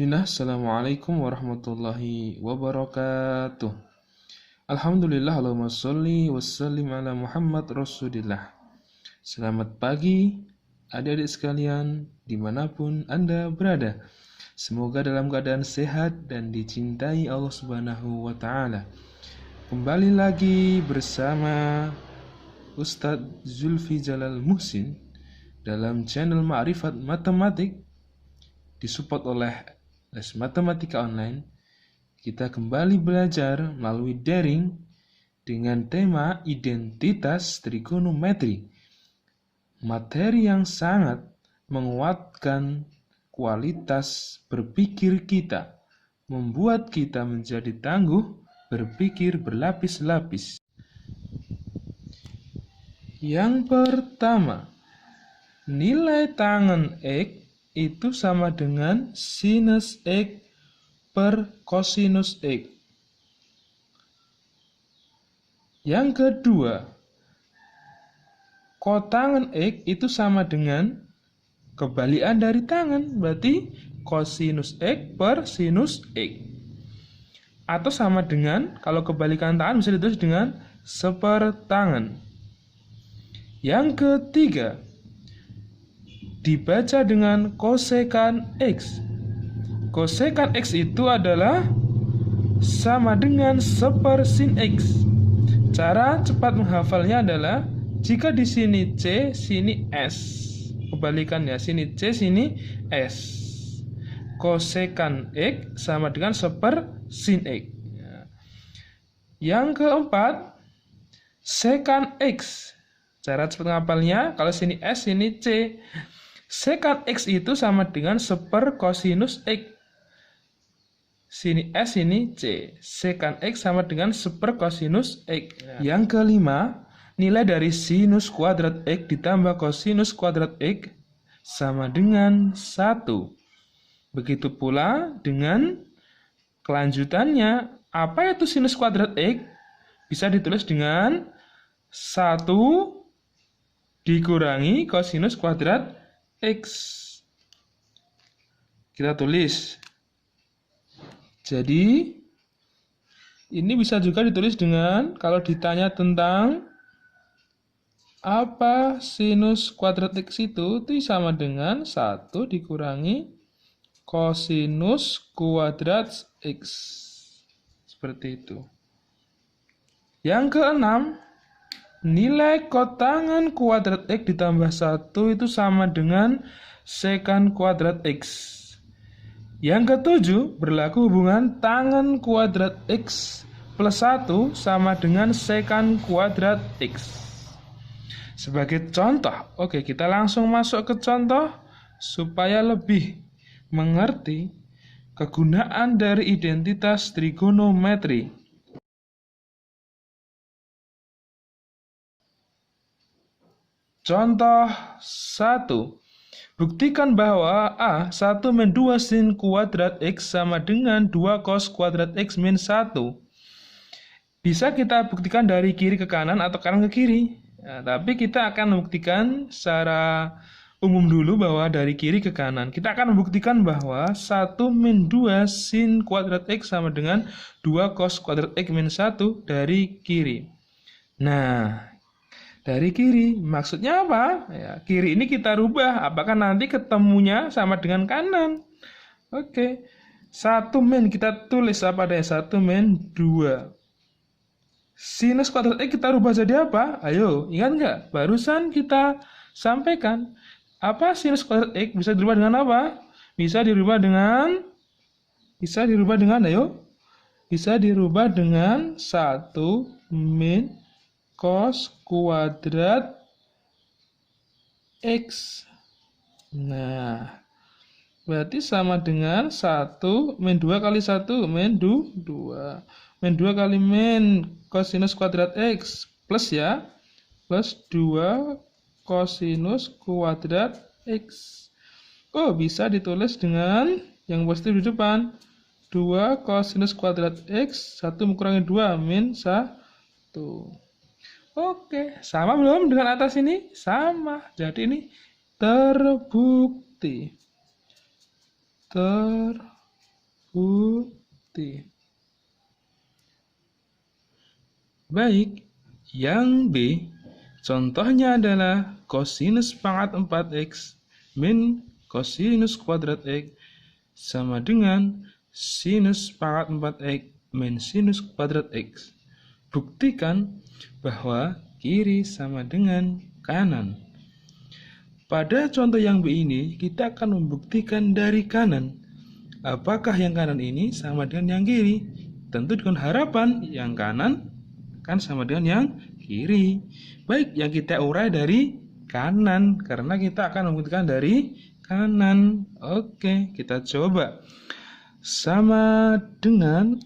Bismillah, Assalamualaikum warahmatullahi wabarakatuh. Alhamdulillah, Allahumma sholli wassalim ala Muhammad Rasulillah. Selamat pagi, adik-adik sekalian, dimanapun Anda berada. Semoga dalam keadaan sehat dan dicintai Allah Subhanahu wa Ta'ala. Kembali lagi bersama Ustadz Zulfi Jalal Muhsin dalam channel Ma'rifat Matematik, disupport oleh Les Matematika Online. Kita kembali belajar melalui daring dengan tema identitas trigonometri. Materi yang sangat menguatkan kualitas berpikir kita, membuat kita menjadi tangguh berpikir berlapis-lapis. Yang pertama, nilai tangen X itu sama dengan sinus X per kosinus X. Yang kedua, kotangen X itu sama dengan kebalikan dari tangen, berarti kosinus X per sinus X. Atau sama dengan, kalau kebalikan tangan bisa ditulis dengan sepertangen. Yang ketiga, dibaca dengan kosekan X. Kosekan X itu adalah sama dengan sepersin X. Cara cepat menghafalnya adalah jika di sini C, sini S. Kebalikannya, sini C, sini S. Kosekan X sama dengan sepersin X. Yang keempat, sekan X. Cara cepat menghafalnya, kalau sini S, sini C. Sekan X itu sama dengan seper kosinus X. Sini S, sini C. Sekan X sama dengan seper kosinus X. Yang kelima, nilai dari sinus kuadrat X ditambah kosinus kuadrat X sama dengan 1. Begitu pula dengan kelanjutannya. Apa itu sinus kuadrat X? Bisa ditulis dengan 1 dikurangi kosinus kuadrat X. Kita tulis. Jadi ini bisa juga ditulis dengan, kalau ditanya tentang apa sinus kuadrat X itu sama dengan 1 dikurangi kosinus kuadrat X. Seperti itu. Yang keenam, nilai kotangen kuadrat X ditambah 1 itu sama dengan sekan kuadrat X. Yang ketujuh, berlaku hubungan tangen kuadrat X plus 1 sama dengan sekan kuadrat X. Sebagai contoh, oke, kita langsung masuk ke contoh supaya lebih mengerti kegunaan dari identitas trigonometri. Contoh 1. Buktikan bahwa A 1 min 2 sin kuadrat X sama dengan 2 cos kuadrat X min 1. Bisa kita buktikan dari kiri ke kanan atau kanan ke kiri. Nah, tapi kita akan membuktikan secara umum dulu bahwa dari kiri ke kanan. Kita akan membuktikan bahwa 1 min 2 sin kuadrat X sama dengan 2 cos kuadrat X min 1 dari kiri. Nah, dari kiri, maksudnya apa? Ya, kiri ini kita rubah, apakah nanti ketemunya sama dengan kanan? Oke, 1 min kita tulis apa deh? 1 min 2. Sinus kuadrat X kita rubah jadi apa? Ayo, ingat nggak? Barusan kita sampaikan. Apa sinus kuadrat X bisa dirubah dengan apa? Bisa dirubah dengan, ayo. Bisa dirubah dengan 1 min cos kuadrat X. Nah, berarti sama dengan 1 min 2 kali 1 min 2. Min 2 kali min kosinus kuadrat X plus ya. Plus 2 kosinus kuadrat X. Oh, bisa ditulis dengan yang positif di depan. 2 kosinus kuadrat X, 1 mengurangi 2 min 1. Oke, sama belum dengan atas ini? Sama. Jadi ini terbukti. T. Baik, yang B, contohnya adalah kosinus pangkat 4x min kosinus kuadrat x sama dengan sinus pangkat 4x min sinus kuadrat x. Buktikan bahwa kiri sama dengan kanan. Pada contoh yang B ini, kita akan membuktikan dari kanan. Apakah yang kanan ini sama dengan yang kiri? Tentu dengan harapan yang kanan kan sama dengan yang kiri. Baik, yang kita urai dari kanan, karena kita akan membuktikan dari kanan. Oke, kita coba. Sama dengan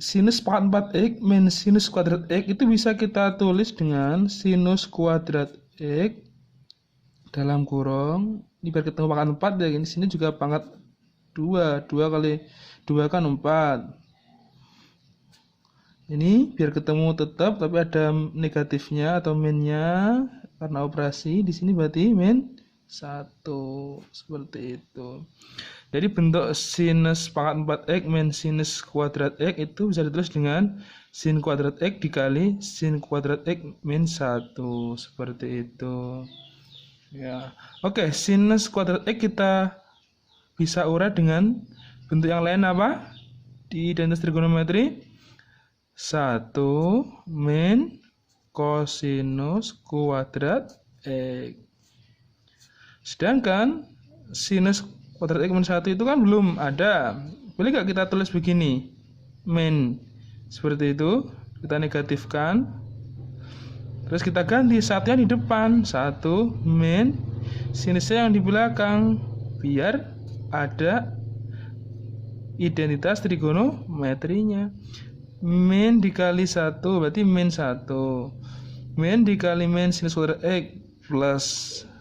sinus pangkat 4x min sinus kuadrat x itu bisa kita tulis dengan sinus kuadrat x dalam kurung, ini biar ketemu pangkat 4 ya, ini sini juga pangkat 2 kali 2 kan 4. Ini biar ketemu tetap tapi ada negatifnya atau minnya karena operasi. Di sini berarti min 1 seperti itu. Jadi bentuk sinus pangkat 4x min sinus kuadrat x itu bisa ditulis dengan sin kuadrat x dikali sin kuadrat x min 1 seperti itu. Ya, oke, sinus kuadrat x kita bisa urai dengan bentuk yang lain apa? Di identitas trigonometri 1 min kosinus kuadrat x. Sedangkan sinus kuadrat x min 1 itu kan belum ada. Boleh nggak kita tulis begini? Min seperti itu, kita negatifkan. Terus kita ganti satunya di depan, 1 min sinusnya yang di belakang, biar ada identitas trigonometrinya. Min dikali 1 berarti min 1. Min dikali min sinus kuadrat x plus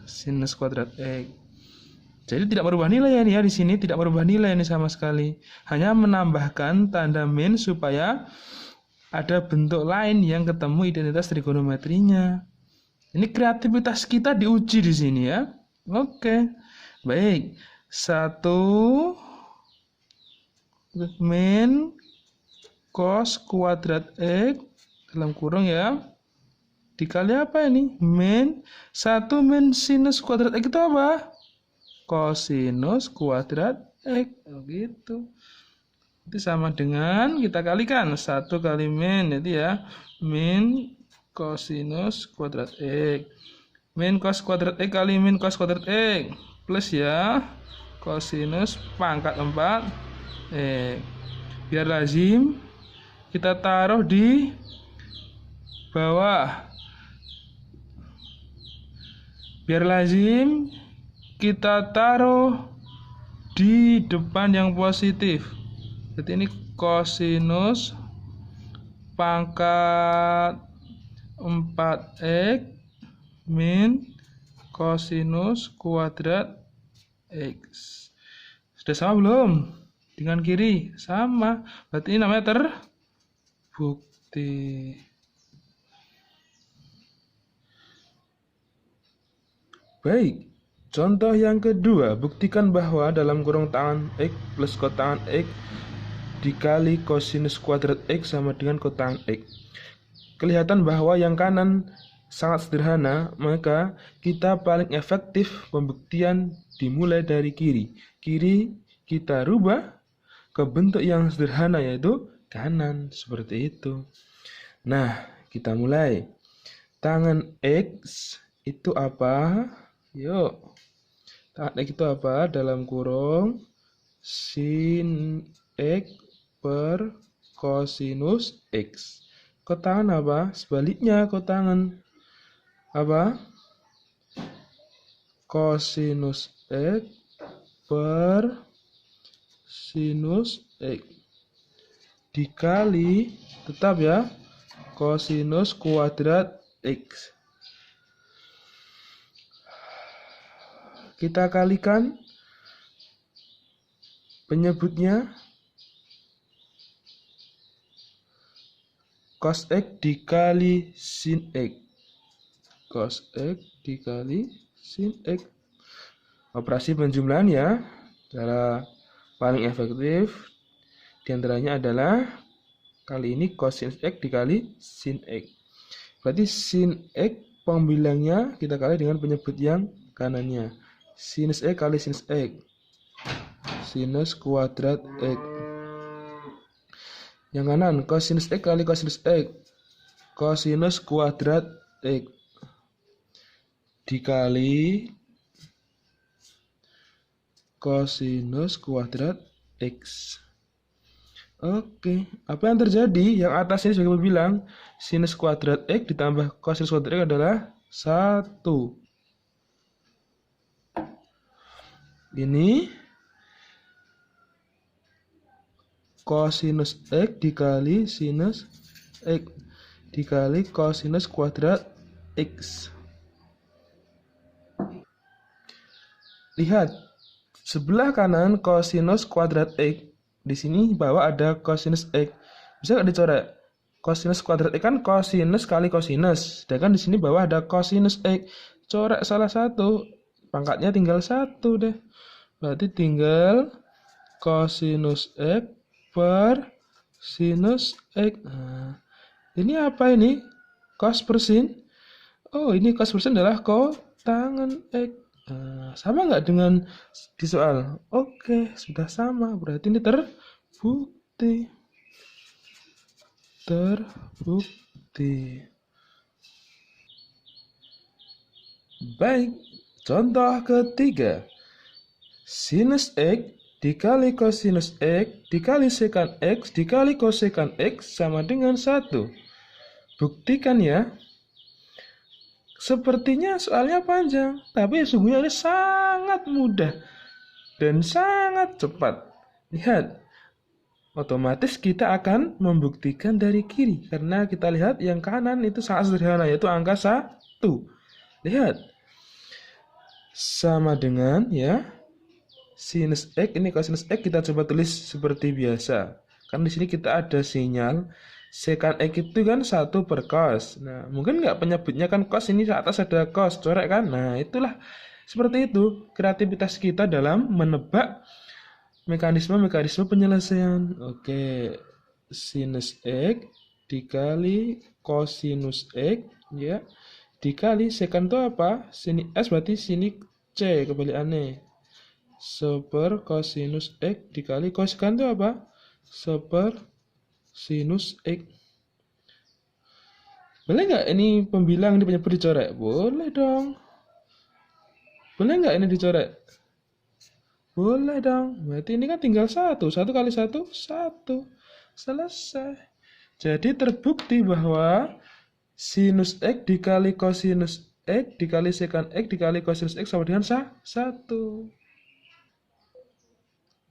sinus kuadrat x. Jadi tidak merubah nilai ya di sini, tidak merubah nilai ini sama sekali. Hanya menambahkan tanda min supaya ada bentuk lain yang ketemu identitas trigonometrinya. Ini kreativitas kita diuji di sini ya. Oke. Baik. 1 min cos kuadrat x dalam kurung ya. Dikali apa ini? Min 1 min sinus kuadrat x itu apa? Kosinus kuadrat x. Begitu. Itu sama dengan kita kalikan 1 kali min, jadi ya min kosinus kuadrat x. Min cos kuadrat x kali min cos kuadrat x plus ya kosinus pangkat 4 x. Biar lazim kita taruh di bawah. Biar lazim kita taruh di depan yang positif. Jadi ini kosinus pangkat 4x min kosinus kuadrat x. Sudah sama belum? Dengan kiri sama. Berarti ini namanya terbukti. Baik. Contoh yang kedua, buktikan bahwa dalam kurung tangan x plus kotangan x dikali kosinus kuadrat x sama dengan kotangan x. Kelihatan bahwa yang kanan sangat sederhana, maka kita paling efektif pembuktian dimulai dari kiri. Kiri kita rubah ke bentuk yang sederhana yaitu kanan, seperti itu. Nah, kita mulai. Tangan x itu apa? Yuk. Tangan x itu apa? Dalam kurung sin x per kosinus x. Kotangan apa? Sebaliknya kotangan apa? Kosinus x per sinus x dikali tetap ya kosinus kuadrat x. Kita kalikan penyebutnya cos x dikali sin x. Cos x dikali sin x. Operasi penjumlahan ya, cara paling efektif Di antaranya adalah kali ini cosinus X dikali sin X. Berarti sin X pembilangnya kita kali dengan penyebut yang kanannya. Sinus X kali sinus X. Sinus kuadrat X. Yang kanan cosinus X kali cosinus X. Cosinus kuadrat X. Dikali cosinus kuadrat X. Oke, apa yang terjadi? Yang atas ini sebagai pembilang, sinus kuadrat X ditambah cosinus kuadrat X adalah 1. Ini cosinus X dikali sinus X dikali cosinus kuadrat X. Lihat, sebelah kanan cosinus kuadrat X. Di sini bawah ada cosinus X. Bisa nggak dicoret? Cosinus kuadrat X kan cosinus kali cosinus. Sedangkan di sini bawah ada cosinus X. Coret salah satu. Pangkatnya tinggal 1 deh. Berarti tinggal cosinus X per sinus X. Nah, ini apa ini? Cos per sin. Oh, ini cos per sin adalah kotangan X. Nah, sama nggak dengan di soal? Oke, sudah sama. Berarti ini terbukti. Baik, contoh ketiga. Sinus X dikali cosinus X dikali sekant X dikali kosekant X sama dengan 1. Buktikan ya. Sepertinya soalnya panjang, tapi sungguhnya ini sangat mudah dan sangat cepat. Lihat, otomatis kita akan membuktikan dari kiri, karena kita lihat yang kanan itu sangat sederhana, yaitu angka 1. Lihat, sama dengan ya, sinus X, ini cosinus X kita coba tulis seperti biasa. Kan di sini kita ada sinyal. Sekant X itu kan 1 per cos. Nah, mungkin nggak penyebutnya kan cos, ini atas ada cos, coret kan? Nah, itulah seperti itu kreativitas kita dalam menebak mekanisme-mekanisme penyelesaian. Oke, sinus X dikali cosinus X, ya, dikali sekant itu apa? Sini S berarti sini C, kebalikannya. Seper cosinus X dikali kosekant itu apa? Seper sinus X. Boleh nggak ini pembilang ini penyebut dicoret? Boleh dong. Boleh nggak ini dicoret? Boleh dong. Berarti ini kan tinggal 1. 1 kali 1, 1. Selesai. Jadi terbukti bahwa sinus X dikali cosinus X dikali sekant X dikali cosinus X sama dengan 1.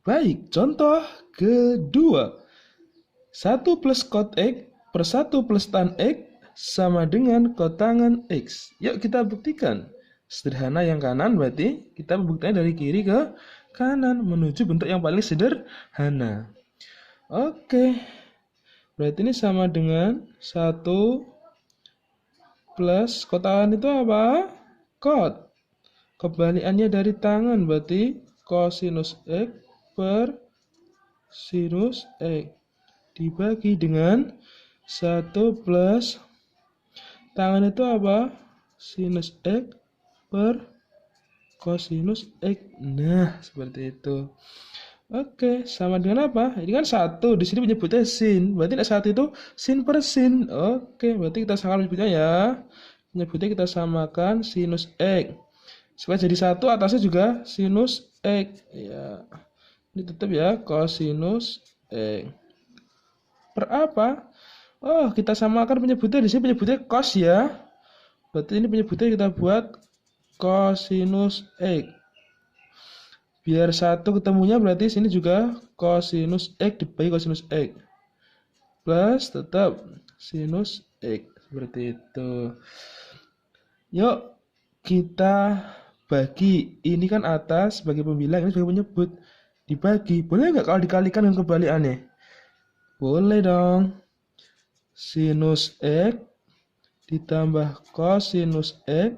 Baik, contoh kedua. 1 plus cot X per 1 plus tan X sama dengan kotangan X. Yuk kita buktikan. Sederhana yang kanan berarti kita membuktikan dari kiri ke kanan menuju bentuk yang paling sederhana. Oke. Berarti ini sama dengan 1 plus kotangan itu apa? Cot. Kebalikannya dari tangan berarti cosinus X per sinus X. Dibagi dengan 1 plus tangan itu apa? Sinus X per cosinus X. Nah, seperti itu. Oke, sama dengan apa? Ini kan 1, di sini menyebutnya sin. Berarti 1 itu sin per sin. Oke, berarti kita samakan menyebutnya ya. Menyebutnya kita samakan sinus X. Supaya jadi 1, atasnya juga sinus X. Ya. Ini tetap ya, cosinus X. Per apa? Oh, kita samakan penyebutnya. Di sini penyebutnya cos ya. Berarti ini penyebutnya kita buat cosinus X. Biar 1 ketemunya berarti sini juga cosinus X dibagi cosinus X. Plus tetap sinus X. Seperti itu. Yuk, kita bagi. Ini kan atas sebagai pembilang, ini sebagai penyebut. Dibagi. Boleh nggak kalau dikalikan dengan kebalikannya? Boleh dong. Sinus X ditambah cosinus X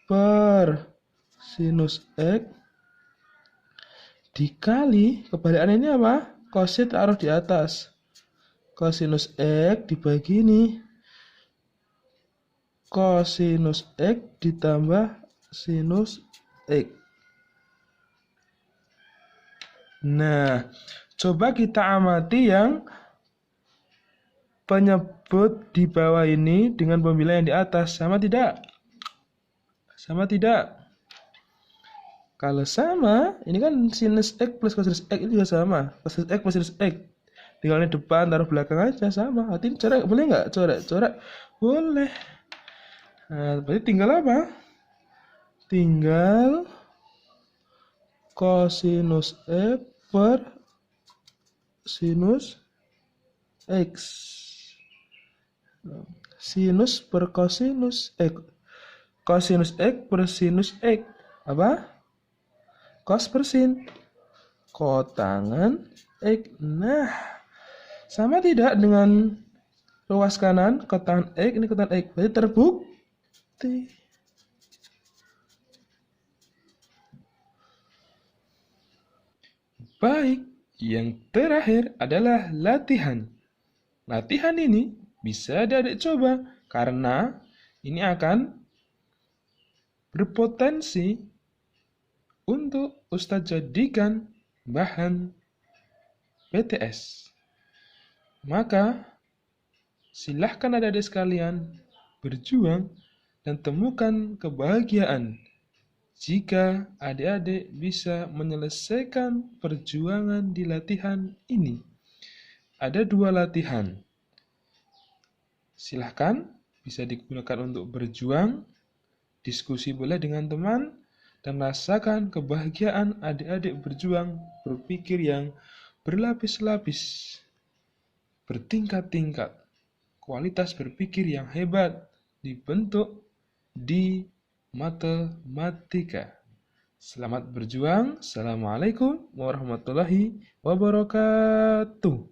per sinus X dikali kebalikannya ini apa? cosnya taruh di atas. Cosinus X dibagi ini. Cosinus X ditambah sinus X. Nah, coba kita amati yang penyebut di bawah ini dengan pembilang yang di atas. Sama tidak? Sama tidak? Kalau sama, ini kan sinus X plus cosinus X itu juga sama. Cosinus X plus sinus X. Tinggal di depan, taruh belakang aja, sama. Artinya coret, boleh nggak? Coret. Boleh. Nah, berarti tinggal apa? Tinggal cosinus X per sinus X. Sinus per cosinus X. Cosinus X per sinus X. Apa? Cos per sin. Kotangan X. Nah, sama tidak dengan ruas kanan? Kotangan X, ini kotangan X. Berarti terbukti. Baik, yang terakhir adalah latihan. Latihan ini bisa adik-adik coba karena ini akan berpotensi untuk Ustadz jadikan bahan PTS. Maka silahkan adik-adik sekalian berjuang dan temukan kebahagiaan jika adik-adik bisa menyelesaikan perjuangan di latihan ini. Ada 2 latihan. Silahkan bisa digunakan untuk berjuang, diskusi boleh dengan teman, dan rasakan kebahagiaan adik-adik berjuang, berpikir yang berlapis-lapis, bertingkat-tingkat, kualitas berpikir yang hebat dibentuk di matematika. Selamat berjuang. Assalamualaikum warahmatullahi wabarakatuh.